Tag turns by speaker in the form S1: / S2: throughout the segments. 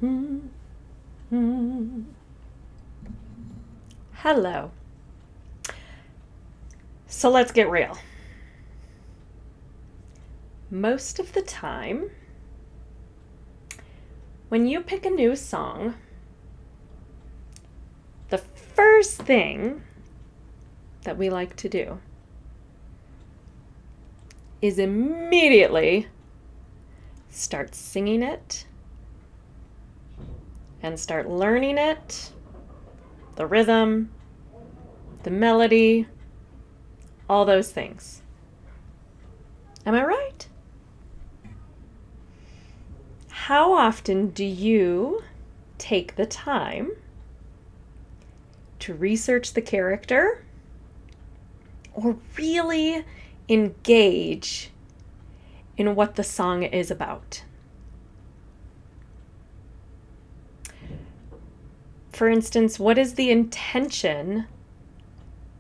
S1: Hello. So let's get real. Most of the time, when you pick a new song, the first thing that we like to do is immediately start singing it and start learning it, the rhythm, the melody, all those things. Am I right? How often do you take the time to research the character or really engage in what the song is about? For instance, what is the intention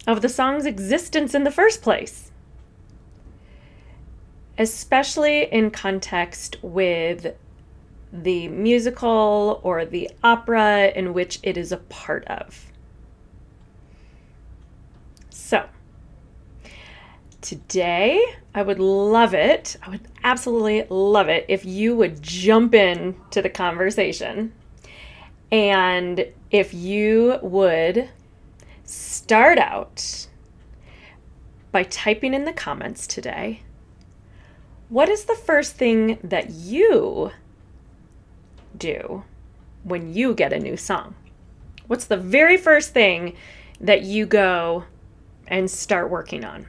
S1: of the song's existence in the first place? Especially in context with the musical or the opera in which it is a part of. So, today I would absolutely love it if you would jump in to the conversation and if you would start out by typing in the comments today, what is the first thing that you do when you get a new song? What's the very first thing that you go and start working on?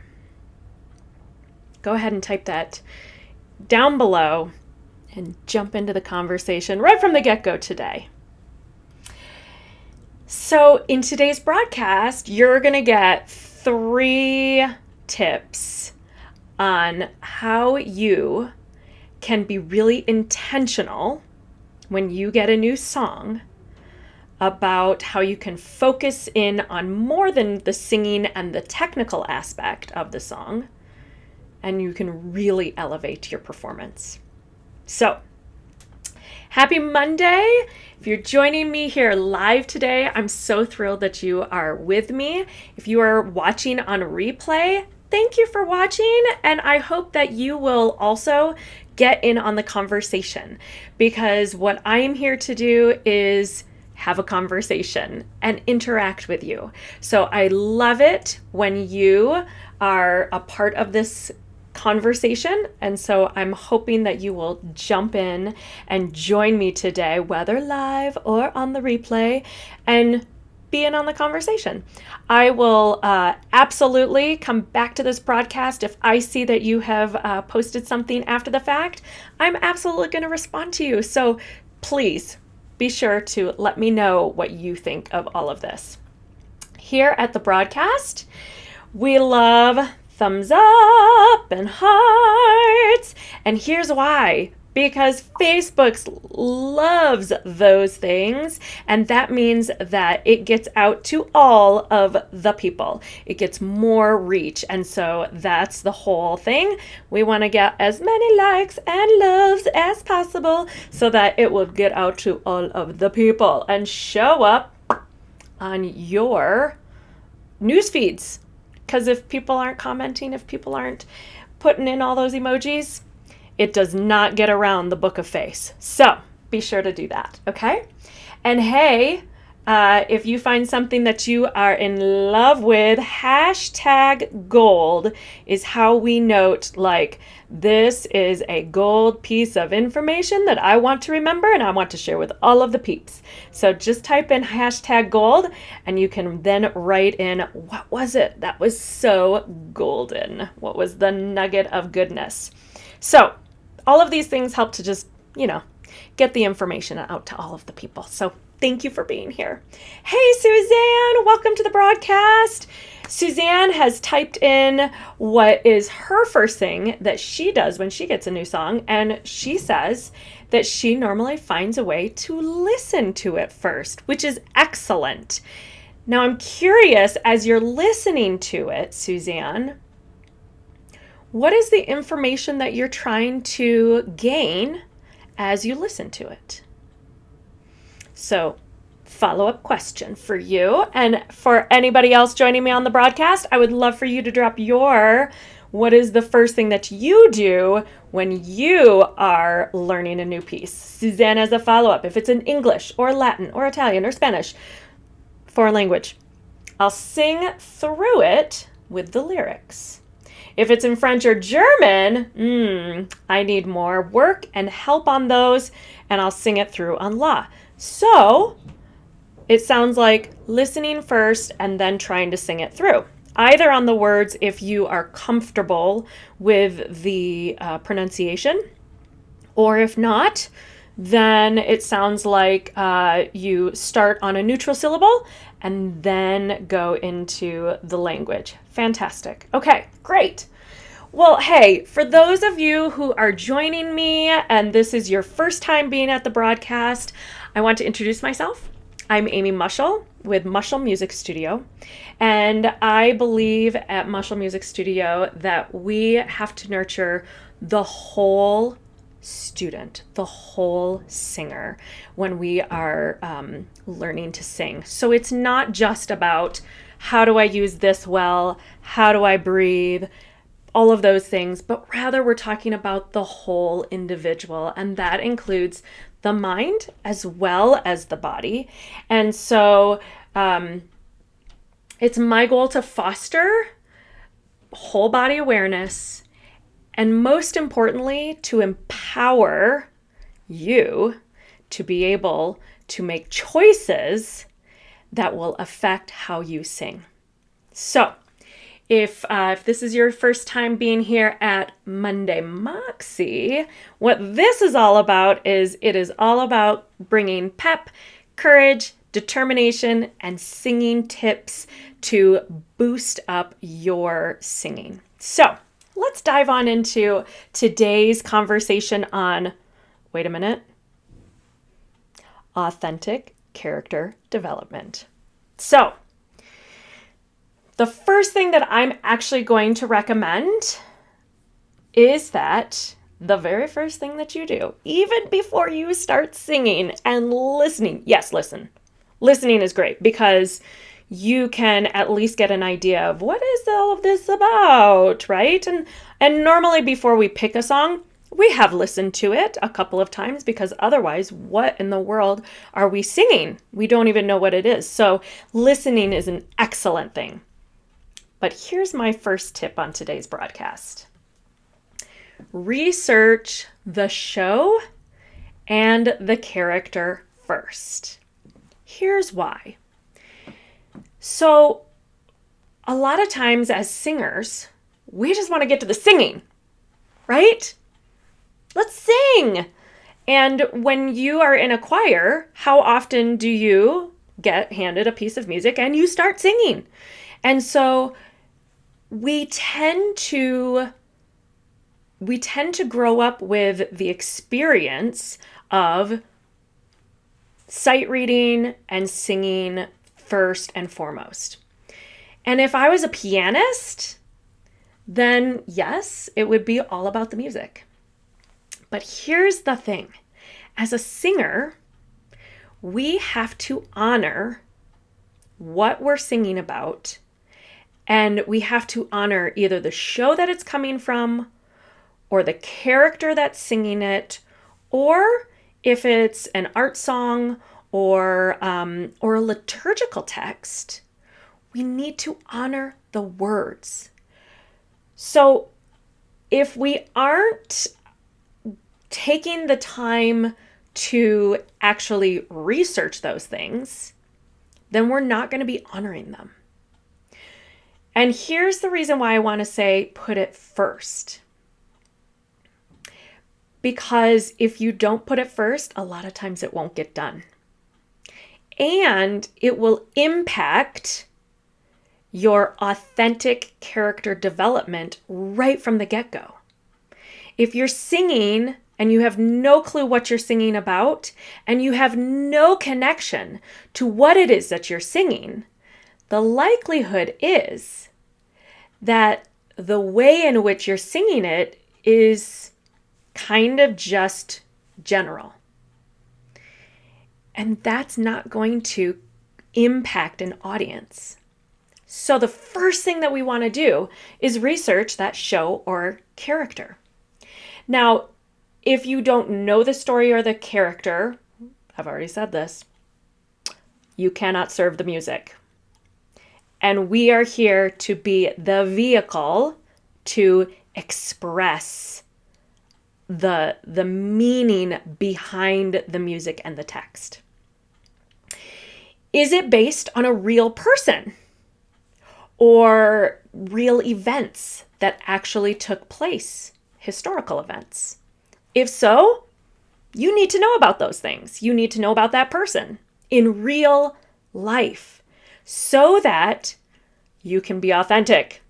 S1: Go ahead and type that down below and jump into the conversation right from the get-go today. So in today's broadcast, you're going to get 3 tips on how you can be really intentional when you get a new song about how you can focus in on more than the singing and the technical aspect of the song, and you can really elevate your performance. So, happy Monday. If you're joining me here live today, I'm so thrilled that you are with me. If you are watching on replay, thank you for watching, and I hope that you will also get in on the conversation, because what I am here to do is have a conversation and interact with you. So I love it when you are a part of this conversation, and so I'm hoping that you will jump in and join me today, whether live or on the replay, and be in on the conversation. I will absolutely come back to this broadcast if I see that you have posted something after the fact. I'm absolutely going to respond to you. So please be sure to let me know what you think of all of this. Here at the broadcast, we love thumbs up and hearts. And here's why. Because Facebook loves those things, and that means that it gets out to all of the people. It gets more reach, and so that's the whole thing. We want to get as many likes and loves as possible so that it will get out to all of the people and show up on your news feeds. Because if people aren't commenting, if people aren't putting in all those emojis, it does not get around the book of face. So be sure to do that, okay? And hey, if you find something that you are in love with, #gold is how we note, like, this is a gold piece of information that I want to remember and I want to share with all of the peeps. So just type in #gold and you can then write in, what was it that was so golden? What was the nugget of goodness? So all of these things help to just, get the information out to all of the people. So thank you for being here. Hey, Suzanne, welcome to the broadcast. Suzanne has typed in what is her first thing that she does when she gets a new song, and she says that she normally finds a way to listen to it first, which is excellent. Now, I'm curious, as you're listening to it, Suzanne, what is the information that you're trying to gain as you listen to it? So, follow-up question for you and for anybody else joining me on the broadcast. I would love for you to drop what is the first thing that you do when you are learning a new piece? Suzanne as a follow-up, if it's in English or Latin or Italian or Spanish, foreign language, I'll sing through it with the lyrics. If it's in French or German, I need more work and help on those, and I'll sing it through on La. So it sounds like listening first and then trying to sing it through. Either on the words if you are comfortable with the pronunciation, or if not, then it sounds like you start on a neutral syllable and then go into the language. Fantastic. Okay, great. Well, hey, for those of you who are joining me and this is your first time being at the broadcast, I want to introduce myself. I'm Amy Mushel with Mushel Music Studio, and I believe at Mushel Music Studio that we have to nurture the whole student, the whole singer when we are learning to sing. So it's not just about how do I use this well, how do I breathe, all of those things, but rather we're talking about the whole individual, and that includes the mind as well as the body. And so it's my goal to foster whole body awareness, and most importantly, to empower you to be able to make choices that will affect how you sing. So if this is your first time being here at Monday Moxie, what this is all about is it is all about bringing pep, courage, determination, and singing tips to boost up your singing. So let's dive on into today's conversation on, wait a minute, authentic character development. So the first thing that I'm actually going to recommend is that the very first thing that you do, even before you start singing and listening, yes, listen. Listening is great because you can at least get an idea of what is all of this about, right? And normally before we pick a song, we have listened to it a couple of times because otherwise, what in the world are we singing? We don't even know what it is. So listening is an excellent thing. But here's my first tip on today's broadcast. Research the show and the character first. Here's why. So a lot of times as singers, we just want to get to the singing, right? Let's sing. And when you are in a choir, how often do you get handed a piece of music and you start singing? And so we tend to grow up with the experience of sight reading and singing first and foremost. And if I was a pianist, then yes, it would be all about the music. But here's the thing. As a singer, we have to honor what we're singing about, and we have to honor either the show that it's coming from, or the character that's singing it, or if it's an art song or a liturgical text, we need to honor the words. So if we aren't taking the time to actually research those things, then we're not going to be honoring them. And here's the reason why I want to say put it first. Because if you don't put it first, a lot of times it won't get done. And it will impact your authentic character development right from the get-go. If you're singing and you have no clue what you're singing about, and you have no connection to what it is that you're singing, the likelihood is that the way in which you're singing it is kind of just general. And that's not going to impact an audience. So the first thing that we want to do is research that show or character. Now, if you don't know the story or the character, I've already said this, you cannot serve the music. And we are here to be the vehicle to express the meaning behind the music and the text. Is it based on a real person or real events that actually took place, historical events? If so, you need to know about those things. You need to know about that person in real life so that you can be authentic.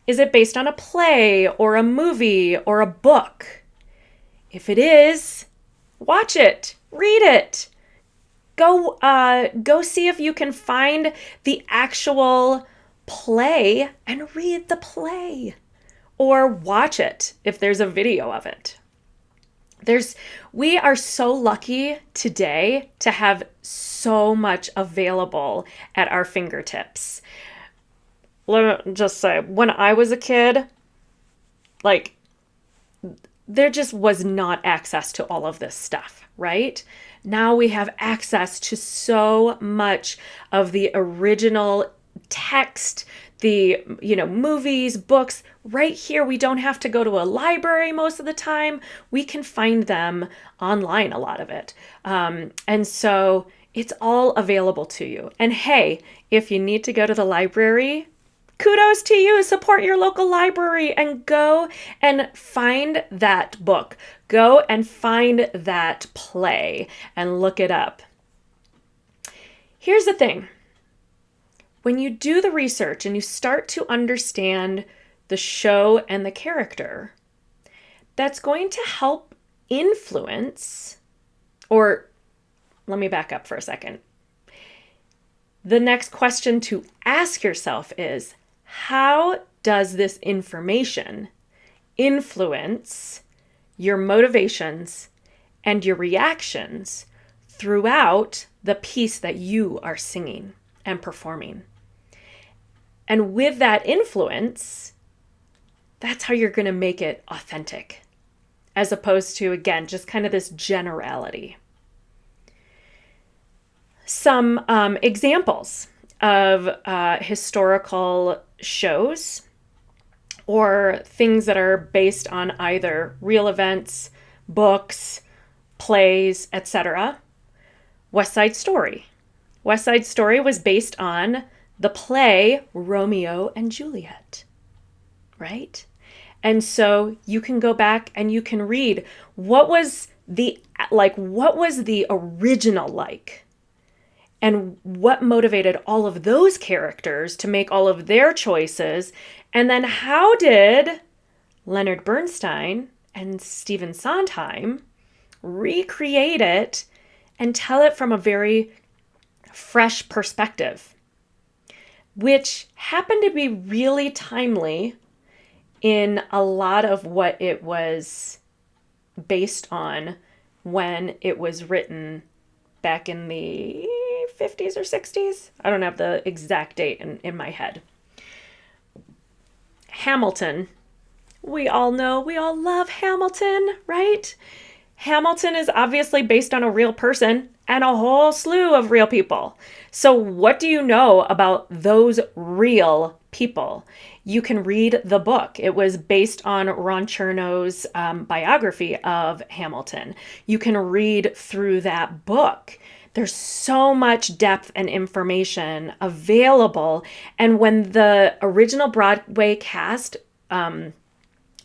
S1: Is it based on a play or a movie or a book? If it is, watch it, read it. Go see if you can find the actual play and read the play, or watch it if there's a video of it. We are so lucky today to have so much available at our fingertips. Let me just say, when I was a kid, there just was not access to all of this stuff, right? Now we have access to so much of the original text, the movies, books, right here. We don't have to go to a library most of the time. We can find them online, a lot of it. And so it's all available to you. And hey, if you need to go to the library, kudos to you. Support your local library and go and find that book. Go and find that play and look it up. Here's the thing. When you do the research and you start to understand the show and the character, that's going to help influence, or let me back up for a second. The next question to ask yourself is, how does this information influence your motivations and your reactions throughout the piece that you are singing and performing? And with that influence, that's how you're going to make it authentic, as opposed to, again, just kind of this generality. Some examples of historical shows or things that are based on either real events, books, plays, etc. West Side Story. West Side Story was based on the play Romeo and Juliet, right? And so you can go back and you can read what was the original like? And what motivated all of those characters to make all of their choices? And then how did Leonard Bernstein and Stephen Sondheim recreate it and tell it from a very fresh perspective, which happened to be really timely in a lot of what it was based on when it was written back in the 50s or 60s. I don't have the exact date in my head. Hamilton. We all love Hamilton, right? Hamilton is obviously based on a real person and a whole slew of real people. So what do you know about those real people? You can read the book. It was based on Ron Chernow's biography of Hamilton. You can read through that book. There's so much depth and information available. And when the original Broadway cast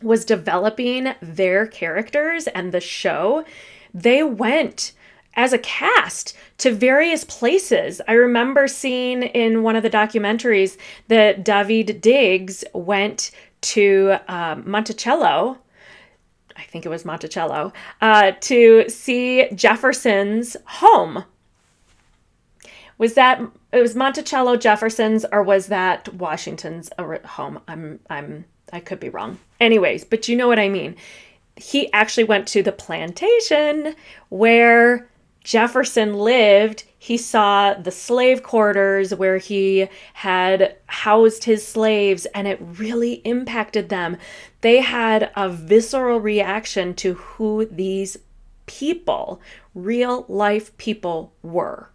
S1: was developing their characters and the show, they went as a cast to various places. I remember seeing in one of the documentaries that David Diggs went to Monticello, I think it was Monticello, to see Jefferson's home. It was Monticello Jefferson's, or was that Washington's home? I could be wrong. Anyways, but you know what I mean. He actually went to the plantation where Jefferson lived, he saw the slave quarters where he had housed his slaves, and it really impacted them. They had a visceral reaction to who these people, real life people, were.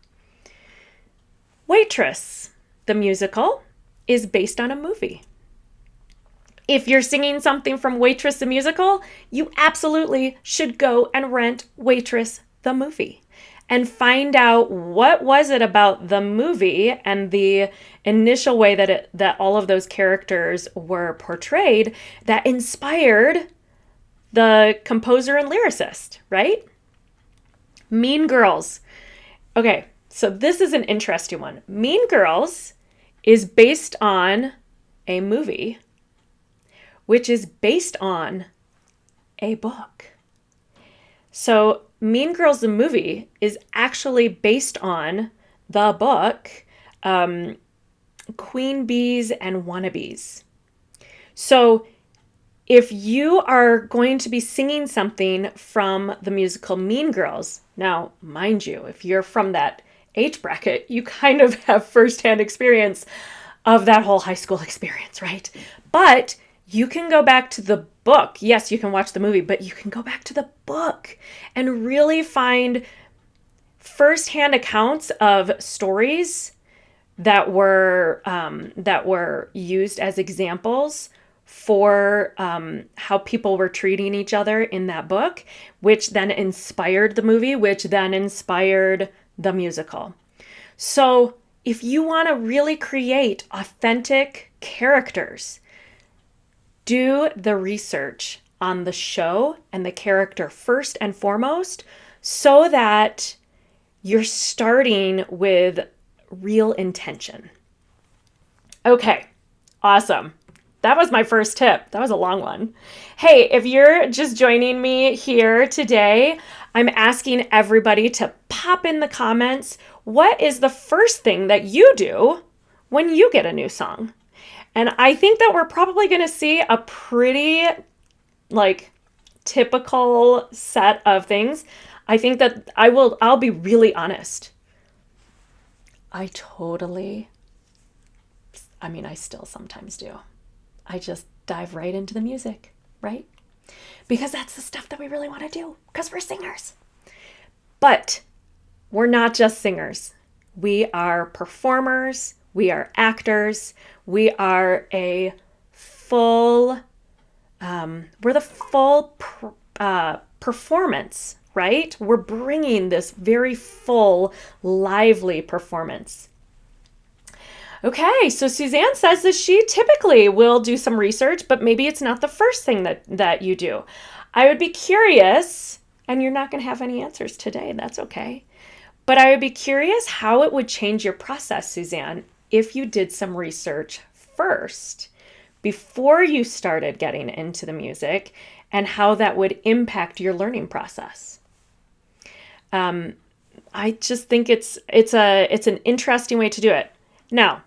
S1: Waitress, the musical, is based on a movie. If you're singing something from Waitress the musical, you absolutely should go and rent Waitress the movie and find out what was it about the movie and the initial way that all of those characters were portrayed that inspired the composer and lyricist, right? Mean Girls. Okay, so this is an interesting one. Mean Girls is based on a movie, which is based on a book. So Mean Girls, the movie, is actually based on the book, Queen Bees and Wannabes. So if you are going to be singing something from the musical Mean Girls, now, mind you, if you're from that age bracket, you kind of have firsthand experience of that whole high school experience, right? But you can go back to the book. Yes, you can watch the movie, but you can go back to the book and really find firsthand accounts of stories that were used as examples for how people were treating each other in that book, which then inspired the movie, which then inspired the musical. So if you want to really create authentic characters, do the research on the show and the character first and foremost so that you're starting with real intention. Okay, awesome. That was my first tip. That was a long one. Hey, if you're just joining me here today, I'm asking everybody to pop in the comments, what is the first thing that you do when you get a new song? And I think that we're probably going to see a pretty typical set of things. I think that I'll be really honest. I still sometimes do. I just dive right into the music, right? Because that's the stuff that we really want to do, because we're singers. But we're not just singers. We are performers. We are actors. We are we're the full performance, right? We're bringing this very full, lively performance. Okay, so Suzanne says that she typically will do some research, but maybe it's not the first thing that you do. I would be curious, and you're not going to have any answers today, that's okay. But I would be curious how it would change your process, Suzanne, if you did some research first before you started getting into the music, and how that would impact your learning process. I just think it's an interesting way to do it. Now,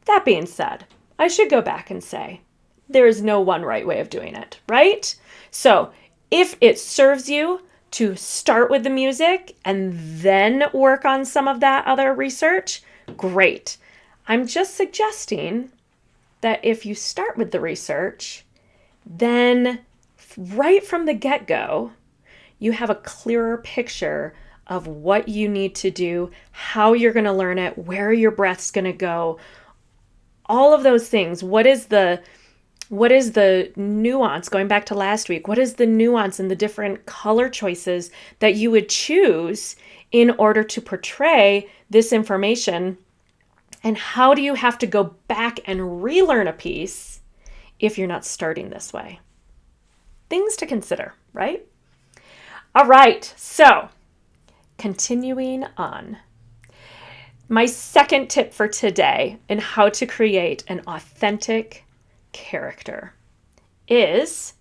S1: that being said, I should go back and say there is no one right way of doing it, right? So if it serves you to start with the music and then work on some of that other research, great. I'm just suggesting that if you start with the research, then right from the get-go, you have a clearer picture of what you need to do, how you're going to learn it, where your breath's going to go, all of those things. What is the nuance, going back to last week, what is the nuance in the different color choices that you would choose in order to portray this information? And how do you have to go back and relearn a piece if you're not starting this way? Things to consider, right? All right, so continuing on. My second tip for today in how to create an authentic character is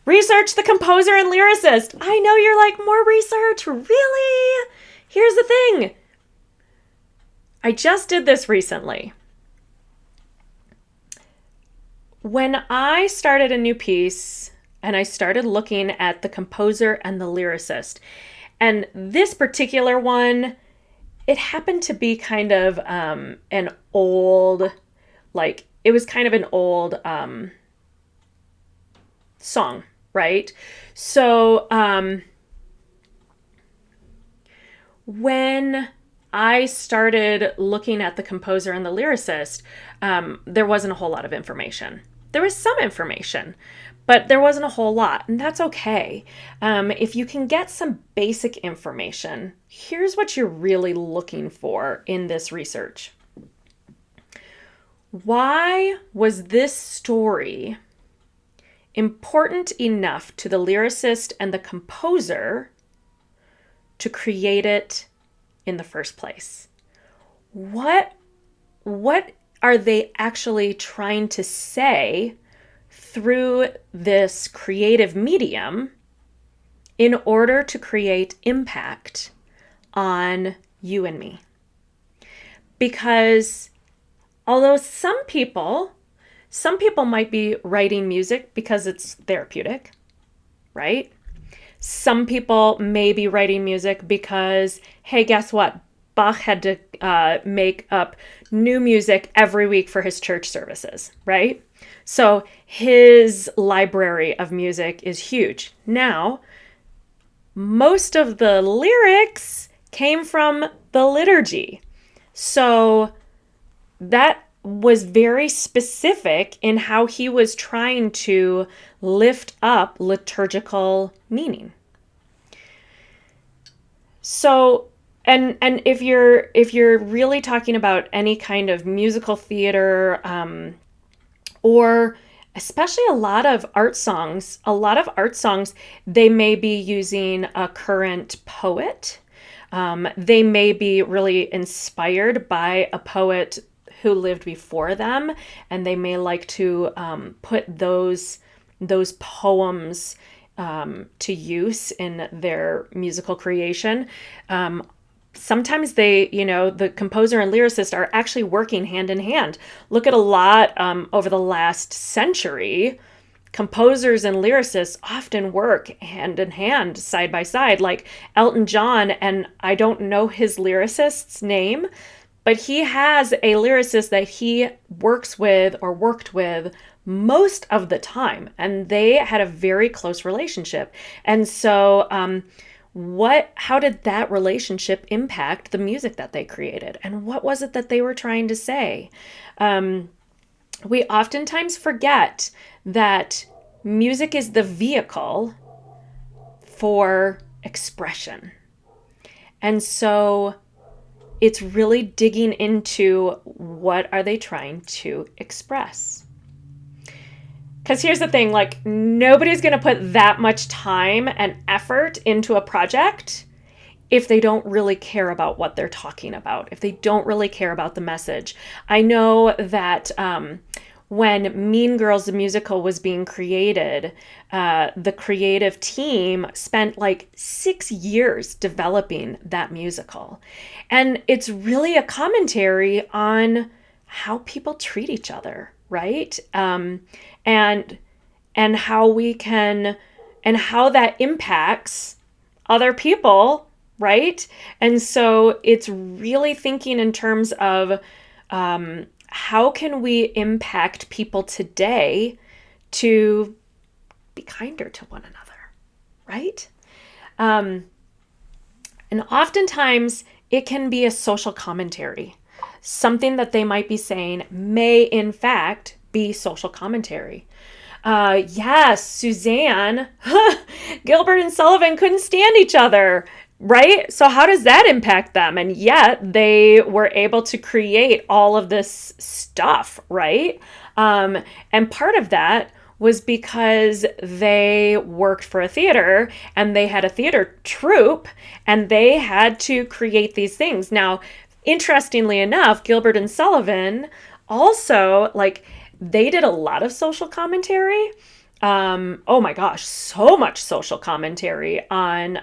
S1: research the composer and lyricist. I know you're like, more research? Really? Here's the thing. I just did this recently. When I started a new piece, and I started looking at the composer and the lyricist. And this particular one, it happened to be kind of an old, like, it was kind of an old song, right? So when I started looking at the composer and the lyricist, there wasn't a whole lot of information. There was some information, but there wasn't a whole lot, and that's okay. If you can get some basic information, here's what you're really looking for in this research. Why was this story important enough to the lyricist and the composer to create it in the first place? What are they actually trying to say through this creative medium in order to create impact on you and me? Because although some people might be writing music because it's therapeutic, right? Some people may be writing music because, hey, guess what? Bach had to make up new music every week for his church services, right? So his library of music is huge. Now, most of the lyrics came from the liturgy. So that was very specific in how he was trying to lift up liturgical meaning. So, and if you're really talking about any kind of musical theater, or especially a lot of art songs, they may be using a current poet. They may be really inspired by a poet who lived before them, and they may like to put those poems to use in their musical creation. Sometimes the composer and lyricist are actually working hand in hand. Look at a lot over the last century. Composers and lyricists often work hand in hand, side by side, like Elton John, and I don't know his lyricist's name, but he has a lyricist that he works with or worked with most of the time, and they had a very close relationship. And so how did that relationship impact the music that they created? And what was it that they were trying to say? We oftentimes forget that music is the vehicle for expression. And so it's really digging into what are they trying to express. Because here's the thing, like, nobody's going to put that much time and effort into a project if they don't really care about what they're talking about, if they don't really care about the message. I know that when Mean Girls the musical was being created, the creative team spent like 6 years developing that musical. And it's really a commentary on how people treat each other, right? And how we can, and how that impacts other people, right? And so it's really thinking in terms of how can we impact people today to be kinder to one another, right? And oftentimes it can be a social commentary. Something that they might be saying may in fact be social commentary. Yes, Suzanne, Gilbert and Sullivan couldn't stand each other, right? So how does that impact them? And yet they were able to create all of this stuff, right? And part of that was because they worked for a theater and they had a theater troupe and they had to create these things. Now, interestingly enough, Gilbert and Sullivan also, like, they did a lot of social commentary. Oh my gosh, so much social commentary on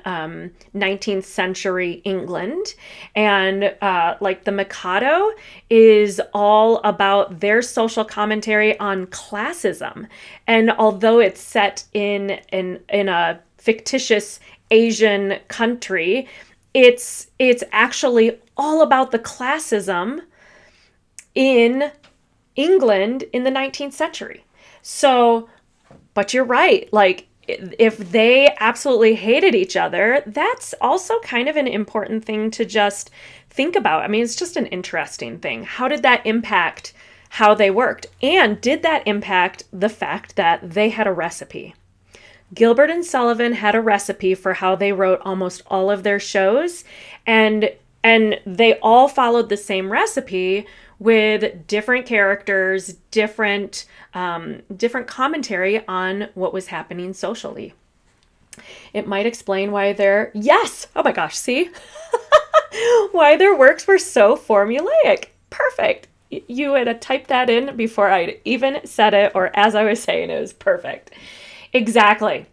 S1: 19th century England. And like the Mikado is all about their social commentary on classism. And although it's set in a fictitious Asian country, it's actually all about the classism in England in the 19th century. So, but you're right. Like, if they absolutely hated each other, that's also kind of an important thing to just think about. I mean, it's just an interesting thing. How did that impact how they worked? And did that impact the fact that they had a recipe? Gilbert and Sullivan had a recipe for how they wrote almost all of their shows, and they all followed the same recipe with different characters, different commentary on what was happening socially. It might explain why yes, oh my gosh, see? Why their works were so formulaic. Perfect. You had typed that in before I'd even said it, or as I was saying, it was perfect. Exactly.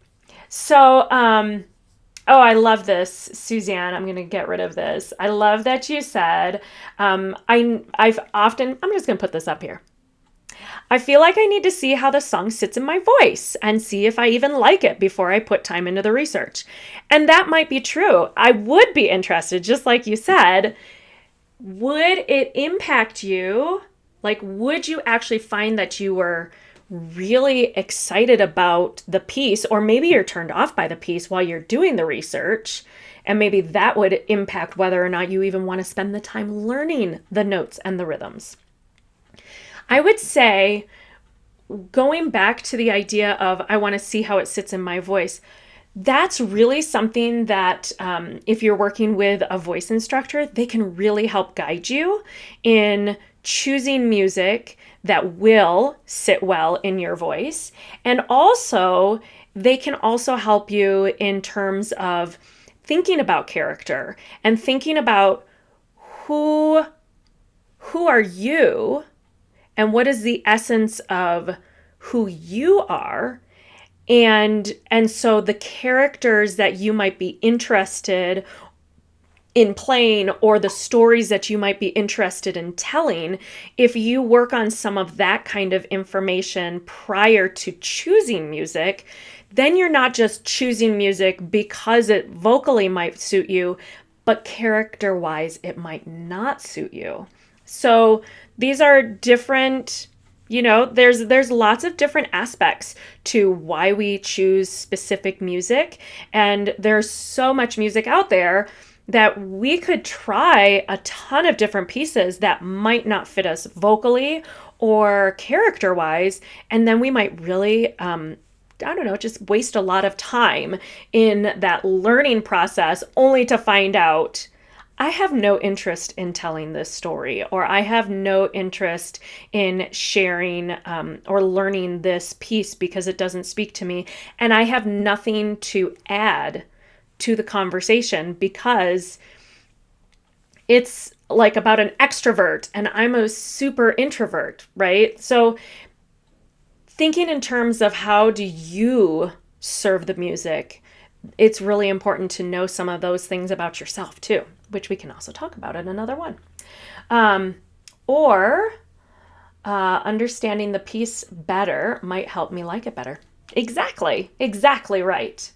S1: So, oh, I love this, Suzanne. I'm going to get rid of this. I love that you said, I'm just going to put this up here. I feel like I need to see how the song sits in my voice and see if I even like it before I put time into the research. And that might be true. I would be interested, just like you said. Would it impact you? Like, would you actually find that you were really excited about the piece, or maybe you're turned off by the piece while you're doing the research, and maybe that would impact whether or not you even want to spend the time learning the notes and the rhythms. I would say, going back to the idea of I want to see how it sits in my voice, that's really something that if you're working with a voice instructor, they can really help guide you in choosing music that will sit well in your voice. And also, they can also help you in terms of thinking about character and thinking about who are you and what is the essence of who you are. And so the characters that you might be interested in playing, or the stories that you might be interested in telling, if you work on some of that kind of information prior to choosing music, then you're not just choosing music because it vocally might suit you, but character-wise, it might not suit you. So these are different, there's lots of different aspects to why we choose specific music. And there's so much music out there that we could try a ton of different pieces that might not fit us vocally or character-wise, and then we might really, just waste a lot of time in that learning process only to find out, I have no interest in telling this story, or I have no interest in sharing or learning this piece because it doesn't speak to me, and I have nothing to add to the conversation because it's like about an extrovert and I'm a super introvert, right? So thinking in terms of how do you serve the music, it's really important to know some of those things about yourself too, which we can also talk about in another one. Understanding the piece better might help me like it better. Exactly right.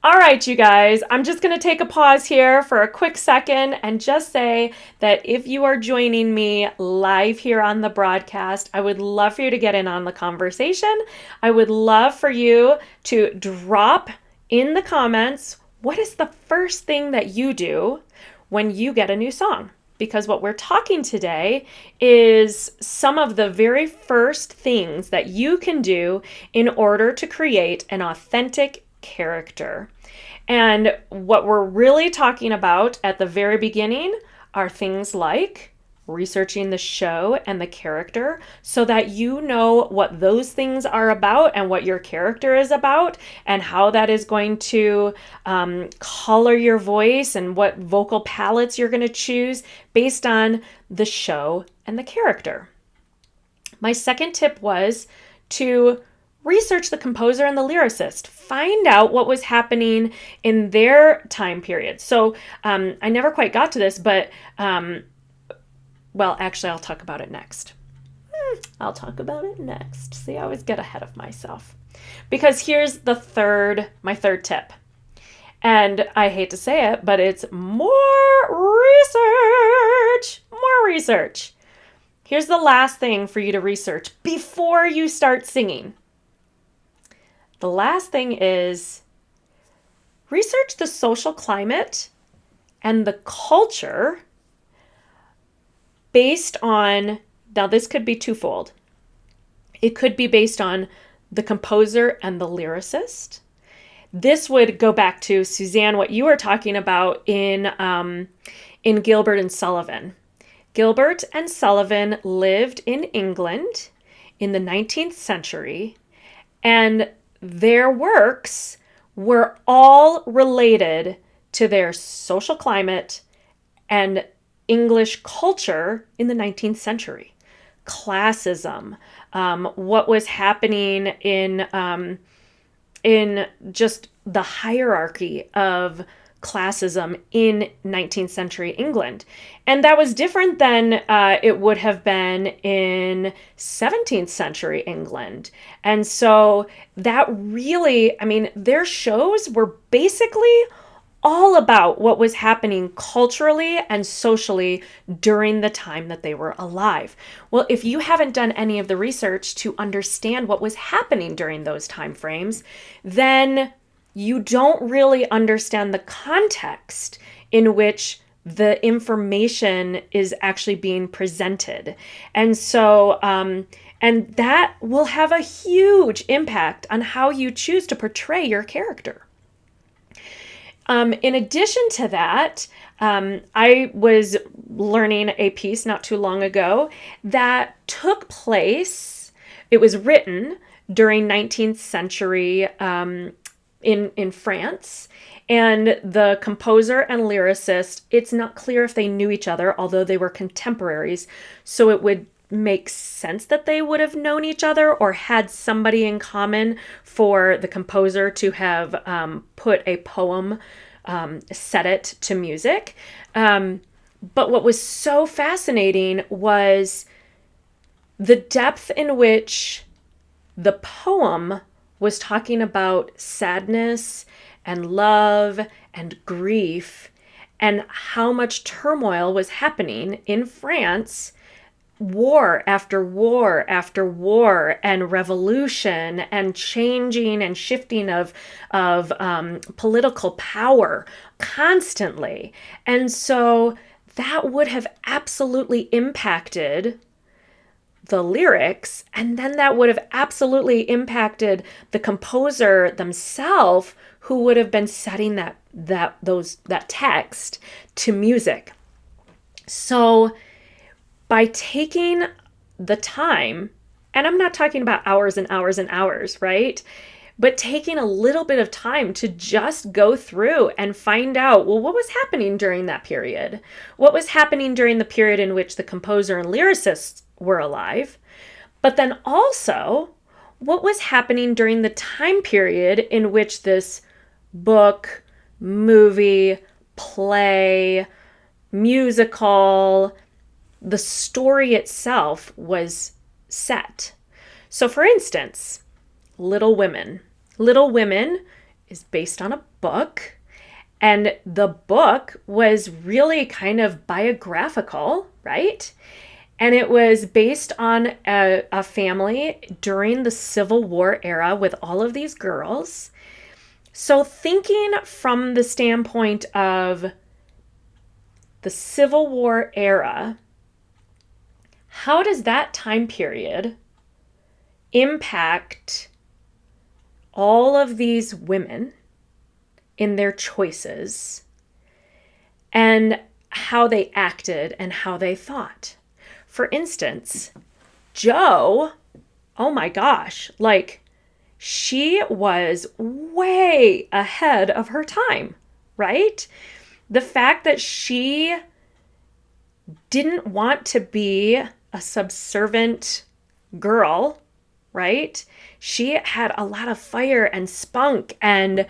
S1: All right, you guys, I'm just going to take a pause here for a quick second and just say that if you are joining me live here on the broadcast, I would love for you to get in on the conversation. I would love for you to drop in the comments, what is the first thing that you do when you get a new song? Because what we're talking today is some of the very first things that you can do in order to create an authentic character. And what we're really talking about at the very beginning are things like researching the show and the character so that you know what those things are about and what your character is about and how that is going to color your voice and what vocal palettes you're going to choose based on the show and the character. My second tip was to research the composer and the lyricist. Find out what was happening in their time period. So I never quite got to this, but well, actually, I'll talk about it next. I'll talk about it next. See, I always get ahead of myself. Because here's my third tip. And I hate to say it, but it's more research. More research. Here's the last thing for you to research before you start singing. The last thing is research the social climate and the culture based on, now this could be twofold. It could be based on the composer and the lyricist. This would go back to, Suzanne, what you were talking about in Gilbert and Sullivan. Gilbert and Sullivan lived in England in the 19th century, and their works were all related to their social climate and English culture in the 19th century. Classism, what was happening in just the hierarchy of classism in 19th century England. And that was different than it would have been in 17th century England. And so that really, their shows were basically all about what was happening culturally and socially during the time that they were alive. Well, if you haven't done any of the research to understand what was happening during those time frames, then you don't really understand the context in which the information is actually being presented. And so, and that will have a huge impact on how you choose to portray your character. In addition to that, I was learning a piece not too long ago that took place, it was written during 19th century in France, and the composer and lyricist, it's not clear if they knew each other, although they were contemporaries, so it would make sense that they would have known each other or had somebody in common for the composer to have put a poem, set it to music. But what was so fascinating was the depth in which the poem was talking about sadness and love and grief and how much turmoil was happening in France, war after war after war, and revolution and changing and shifting of political power constantly. And so that would have absolutely impacted the lyrics, and then that would have absolutely impacted the composer themselves, who would have been setting that text to music. So by taking the time, and I'm not talking about hours and hours and hours, right? But taking a little bit of time to just go through and find out, well, what was happening during that period? What was happening during the period in which the composer and lyricists were alive? But then also, what was happening during the time period in which this book, movie, play, musical, the story itself was set. So for instance, Little Women. Little Women is based on a book, and the book was really kind of biographical, right? And it was based on a family during the Civil War era with all of these girls. So thinking from the standpoint of the Civil War era, how does that time period impact all of these women in their choices and how they acted and how they thought? For instance, Jo, oh my gosh, she was way ahead of her time, right? The fact that she didn't want to be a subservient girl, right? She had a lot of fire and spunk, and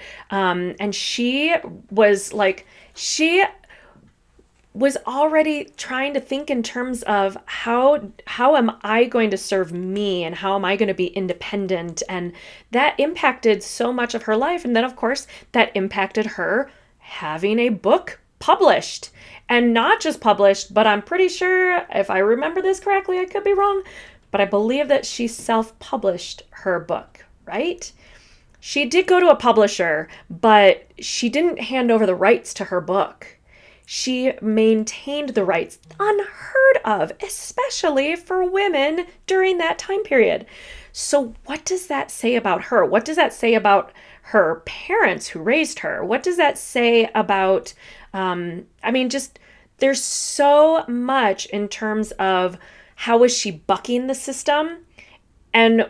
S1: she was like, she was already trying to think in terms of how am I going to serve me, and how am I going to be independent, and that impacted so much of her life. And then of course that impacted her having a book published, and not just published, but I'm pretty sure, if I remember this correctly, I could be wrong, but I believe that she self-published her book, right? She did go to a publisher, but she didn't hand over the rights to her book. She maintained the rights, unheard of, especially for women during that time period. So what does that say about her? What does that say about her parents who raised her? What does that say about, just there's so much in terms of how was she bucking the system? And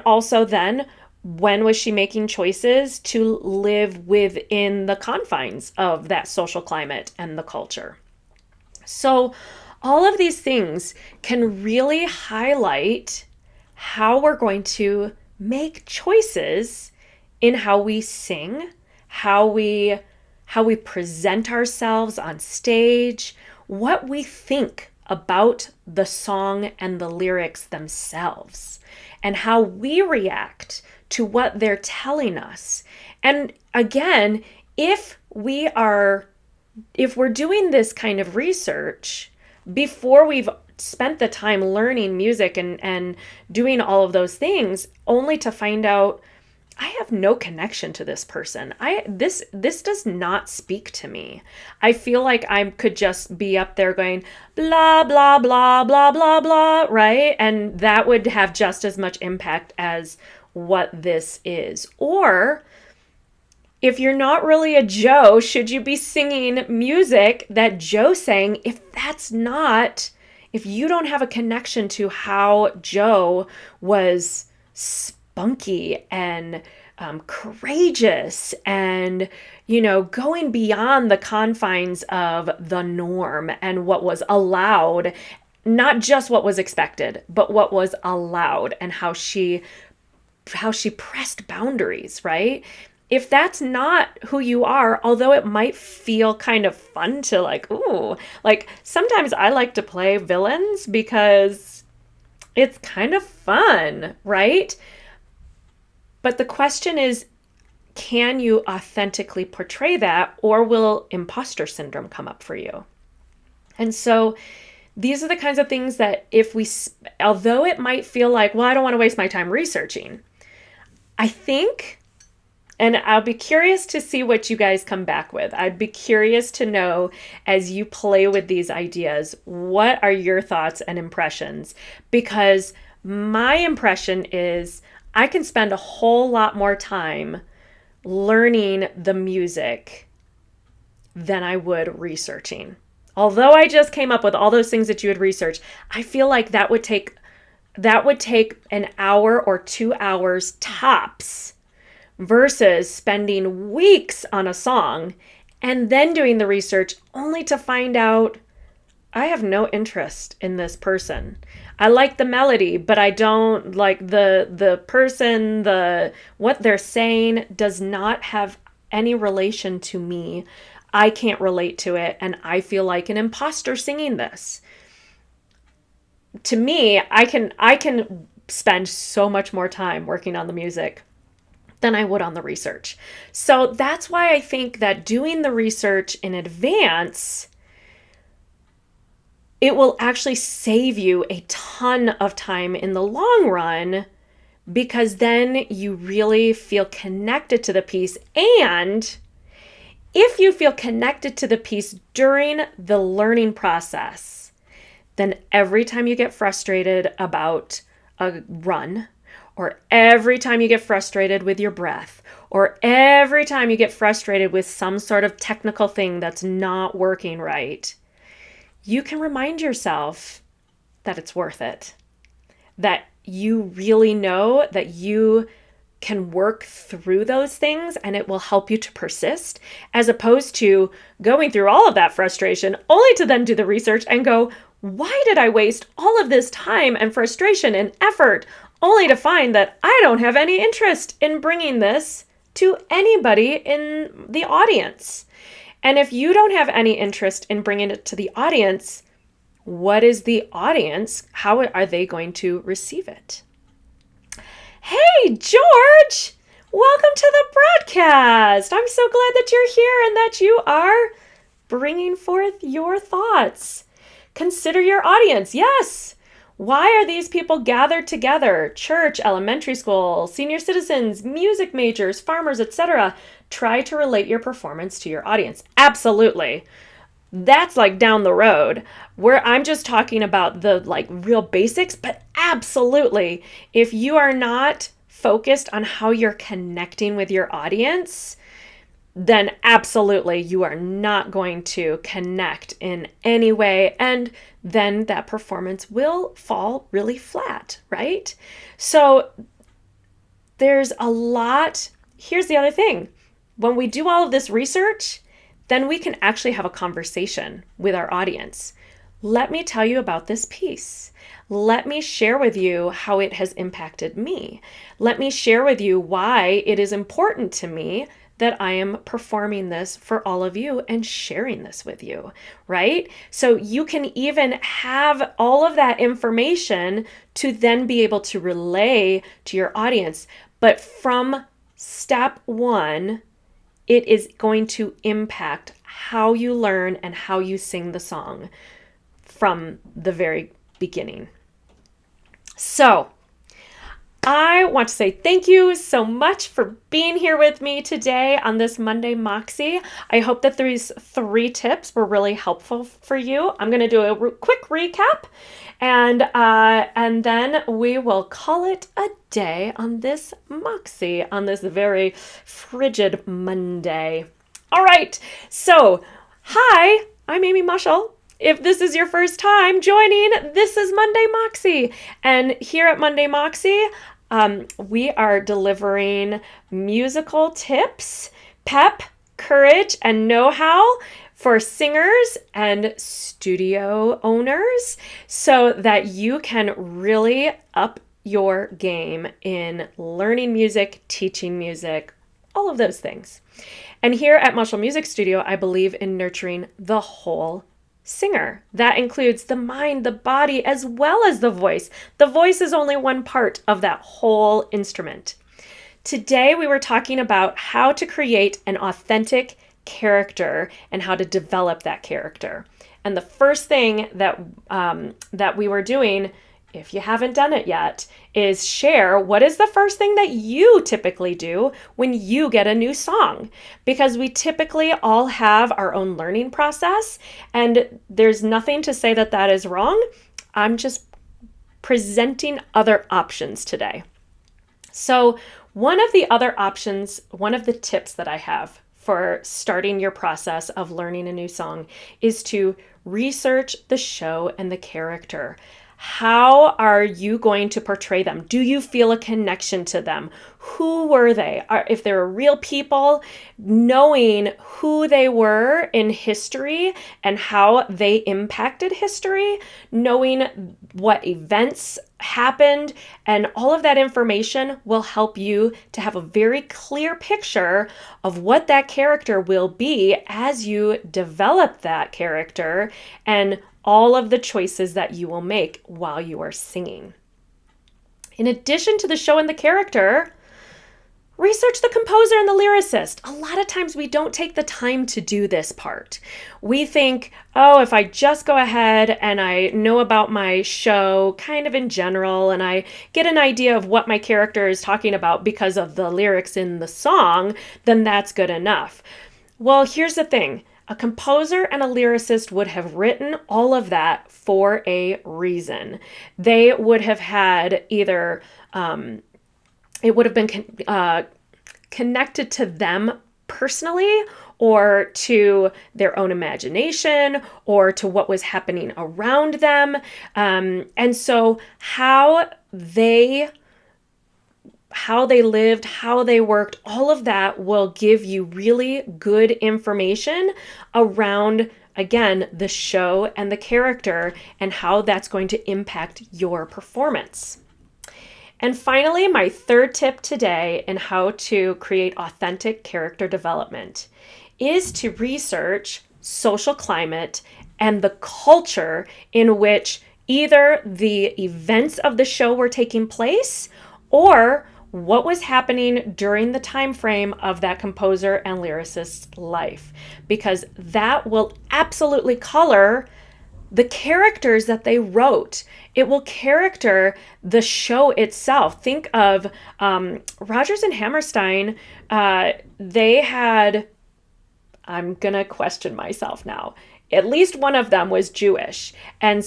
S1: also then, when was she making choices to live within the confines of that social climate and the culture? So all of these things can really highlight how we're going to make choices in how we sing, how we present ourselves on stage, what we think about the song and the lyrics themselves, and how we react to what they're telling us. And again, if we're doing this kind of research before we've spent the time learning music and doing all of those things, only to find out I have no connection to this person. This does not speak to me. I feel like I could just be up there going blah blah blah blah blah blah, right? And that would have just as much impact as what this is. Or if you're not really a Joe, should you be singing music that Joe sang if you don't have a connection to how Joe was spunky and courageous and, going beyond the confines of the norm and what was allowed, not just what was expected, but what was allowed, and how she pressed boundaries, right? If that's not who you are, although it might feel kind of fun to sometimes I like to play villains because it's kind of fun, right? But the question is, can you authentically portray that, or will imposter syndrome come up for you? And so these are the kinds of things that although it might feel like, well, I don't want to waste my time researching, I think, and I'll be curious to see what you guys come back with. I'd be curious to know, as you play with these ideas, what are your thoughts and impressions? Because my impression is I can spend a whole lot more time learning the music than I would researching. Although I just came up with all those things that you would research, I feel like that would take an hour or 2 hours tops, versus spending weeks on a song and then doing the research only to find out I have no interest in this person. I like the melody, but I don't like the person, what they're saying does not have any relation to me. I can't relate to it, and I feel like an imposter singing this. To me, I can spend so much more time working on the music than I would on the research. So that's why I think that doing the research in advance, it will actually save you a ton of time in the long run, because then you really feel connected to the piece. And if you feel connected to the piece during the learning process, then every time you get frustrated about a run, or every time you get frustrated with your breath, or every time you get frustrated with some sort of technical thing that's not working right, you can remind yourself that it's worth it, that you really know that you can work through those things and it will help you to persist, as opposed to going through all of that frustration only to then do the research and go, why did I waste all of this time and frustration and effort only to find that I don't have any interest in bringing this to anybody in the audience. And if you don't have any interest in bringing it to the audience, what is the audience? How are they going to receive it? Hey, George! Welcome to the broadcast. I'm so glad that you're here and that you are bringing forth your thoughts. Consider your audience. Yes. Why are these people gathered together? Church, elementary school, senior citizens, music majors, farmers, etc. Try to relate your performance to your audience. Absolutely. That's like down the road, where I'm just talking about the like real basics, but absolutely, if you are not focused on how you're connecting with your audience, then absolutely you are not going to connect in any way. And then that performance will fall really flat, right? So there's a lot. Here's the other thing. When we do all of this research, then we can actually have a conversation with our audience. Let me tell you about this piece. Let me share with you how it has impacted me. Let me share with you why it is important to me that I am performing this for all of you and sharing this with you, right? So you can even have all of that information to then be able to relay to your audience. But from step one, it is going to impact how you learn and how you sing the song from the very beginning. So I want to say thank you so much for being here with me today on this Monday Moxie. I hope that these 3 tips were really helpful for you. I'm going to do a quick recap, and then we will call it a day on this Moxie, on this very frigid Monday. All right, so hi, I'm Amy Mushel. If this is your first time joining, this is Monday Moxie. And here at Monday Moxie, we are delivering musical tips, pep, courage, and know-how for singers and studio owners so that you can really up your game in learning music, teaching music, all of those things. And here at Mushel Music Studio, I believe in nurturing the whole singer. That includes the mind, the body, as well as the voice. The voice is only one part of that whole instrument. Today, we were talking about how to create an authentic character and how to develop that character. And the first thing that we were doing, if you haven't done it yet, is share what is the first thing that you typically do when you get a new song. Because we typically all have our own learning process, and there's nothing to say that that is wrong. I'm just presenting other options today. So one of the other options, one of the tips that I have for starting your process of learning a new song is to research the show and the character. How are you going to portray them? Do you feel a connection to them? Who were they? If they were real people, knowing who they were in history and how they impacted history, knowing what events happened, and all of that information will help you to have a very clear picture of what that character will be as you develop that character and all of the choices that you will make while you are singing. In addition to the show and the character, research the composer and the lyricist. A lot of times we don't take the time to do this part. We think, oh, if I just go ahead and I know about my show kind of in general and I get an idea of what my character is talking about because of the lyrics in the song, then that's good enough. Well, here's the thing. A composer and a lyricist would have written all of that for a reason. They would have had either, it would have been connected to them personally or to their own imagination or to what was happening around them. And so how they lived, how they worked, all of that will give you really good information around, again, the show and the character and how that's going to impact your performance. And finally, my third tip today in how to create authentic character development is to research social climate and the culture in which either the events of the show were taking place or what was happening during the time frame of that composer and lyricist's life, because that will absolutely color the characters that they wrote. It will character the show itself. Think of Rodgers and Hammerstein. They had, I'm going to question myself now. At least one of them was Jewish. And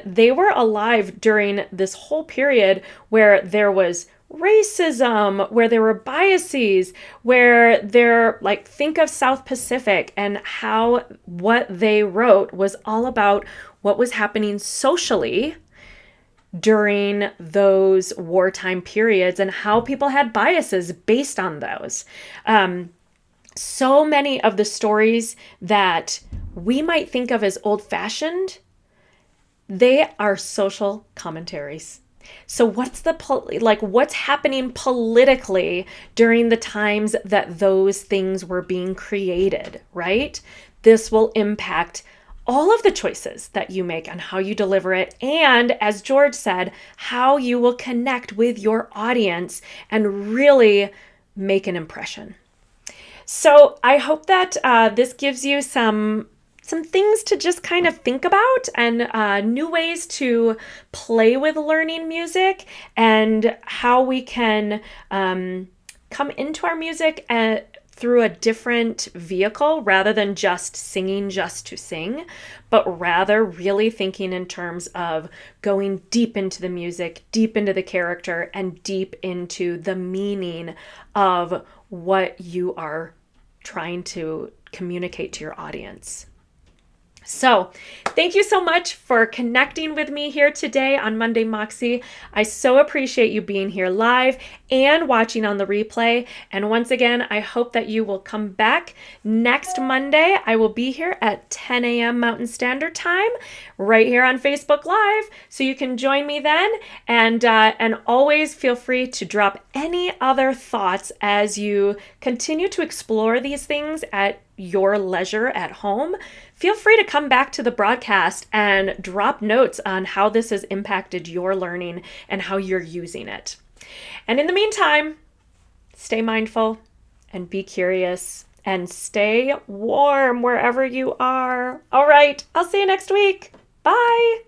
S1: they were alive during this whole period where there was racism, where there were biases, where think of South Pacific, and how what they wrote was all about what was happening socially during those wartime periods and how people had biases based on those. So many of the stories that we might think of as old-fashioned, they are social commentaries. So what's happening politically during the times that those things were being created, right? This will impact all of the choices that you make on how you deliver it. And as George said, how you will connect with your audience and really make an impression. So I hope that this gives you some things to just kind of think about, and new ways to play with learning music, and how we can come into our music through a different vehicle rather than just singing just to sing, but rather really thinking in terms of going deep into the music, deep into the character, and deep into the meaning of what you are trying to communicate to your audience. So thank you so much for connecting with me here today on Monday Moxie. I so appreciate you being here live and watching on the replay. And once again, I hope that you will come back next Monday. I will be here at 10 a.m. Mountain Standard Time right here on Facebook Live. So you can join me then. And always feel free to drop any other thoughts as you continue to explore these things at your leisure at home. Feel free to come back to the broadcast and drop notes on how this has impacted your learning and how you're using it. And in the meantime, stay mindful and be curious and stay warm wherever you are. All right, I'll see you next week. Bye.